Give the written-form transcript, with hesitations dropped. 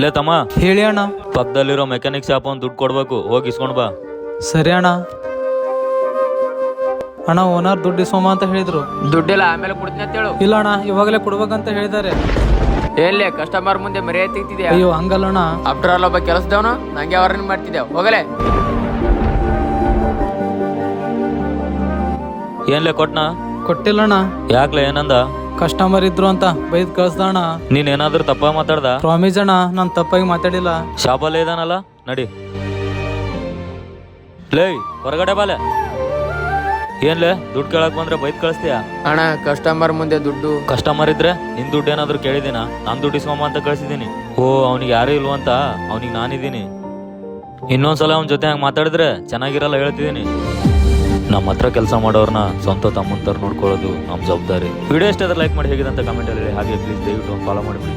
ಲೇ ತಮ್ಮ, ಹೇಳಿ ಅಣ್ಣ. ಪಕ್ಕದಲ್ಲಿರೋ ಮೆಕ್ಯಾನಿಕ್ ಶಾಪ್ ಒಂದು ದುಡ್ಡು ಕೊಡ್ಬೇಕು, ಹೋಗಿ ಇಸ್ಕೊಂಡ್ ಬಾ. ಸರಿ ಅಣ್ಣ. ಅಣ್ಣ ಓನರ್ ದುಡ್ಡು ಇಸ್ಕೊಂಬ ಅಂತ ಹೇಳಿದ್ರು. ದುಡ್ಡಿಲ್ಲ ಆಮೇಲೆ ಕೊಡ್ತೀನಿ ಅಂತ ಹೇಳು. ಇಲ್ಲ ಅಣ್ಣ, ಇವಾಗಲೇ ಕೊಡ್ಬೇಕಂತ ಹೇಳಿದ್ದಾರೆ. ಎಲ್ಲೇ ಕಸ್ಟಮರ್ ಮುಂದೆ ಮರ್ಯಾದೆ ತೆಗ್ತಿದ್ಯಾ? ಅಯ್ಯೋ ಹಂಗಲ್ಲ ಅಣ್ಣ. ಆಫ್ಟರ್ ಆಲ್ ಒಬ್ಬ ಕೆಲಸದವನು ನಂಗೆ ಅವ್ರನ್ನ ಮಾಡ್ತಿದ್ದೆ, ಹೋಗಲೇ. ಏನ್ಲೇ ಕೊಟ್ನಾ? ಕೊಟ್ಟಿಲ್ಲ ಅಣ್ಣ. ಯಾಕ್ಲೆ, ಏನಂದ? ಕಸ್ಟಮರ್ ಇದ್ರು ಅಂತ ಬೈದ್ ಕಳ್ಸ್ದ ಅಣ್ಣ. ನೀನ್ ಏನಾದ್ರೂ ತಪ್ಪ ಮಾತಾಡ್ದ? ಪ್ರಾಮಿಸ್ ಅಣ್ಣ, ನಾನ್ ತಪ್ಪಾಗಿ ಮಾತಾಡಿಲ್ಲ. ಶಾಪಲ್ಲೇ ಇದಾನಲ್ಲ, ನಡಿ. ಲೇ ಹೊರಗಡೆ ಬಾಲೆ. ಏನ್ಲೇ ದುಡ್ಡು ಕೇಳಕ್ ಬಂದ್ರೆ ಬೈದ್ ಕಳಿಸ್ತೀಯ? ಅಣ್ಣ ಕಸ್ಟಮರ್ ಮುಂದೆ ದುಡ್ಡು. ಕಸ್ಟಮರ್ ಇದ್ರೆ ನಿನ್ ದುಡ್ಡು ಏನಾದ್ರು ಕೇಳಿದಿನ? ನಾನ್ ದುಡ್ಡು ಇಸ್ಕೊಂಬ ಅಂತ ಕಳ್ಸಿದೀನಿ. ಓ, ಅವ್ನಿಗೆ ಯಾರು ಇಲ್ವಂತ ಅವ್ನಿಗೆ ನಾನಿದ್ದೀನಿ. ಇನ್ನೊಂದ್ಸಲ ಅವ್ನ ಜೊತೆ ಹಂಗೆ ಮಾತಾಡಿದ್ರೆ ಚೆನ್ನಾಗಿರಲ್ಲ, ಹೇಳ್ತಿದ್ದೀನಿ. ನಮ್ಮ ಹತ್ರ ಕೆಲಸ ಮಾಡೋರ್ನ ಸ್ವಂತ ತಮ್ಮಂತರ ನೋಡ್ಕೊಳ್ಳೋದು ನಮ್ಮ ಜವಾಬ್ದಾರಿ. ವಿಡಿಯೋ ಇಷ್ಟ ಲೈಕ್ ಮಾಡಿ, ಹೇಗಿದೆ ಅಂತ ಕಮೆಂಟ್ ಅಲ್ಲಿ. ಹಾಗೆ ಪ್ಲೀಸ್ ದಯವಿಟ್ಟು ಫಾಲೋ ಮಾಡಿಬಿಡಿ.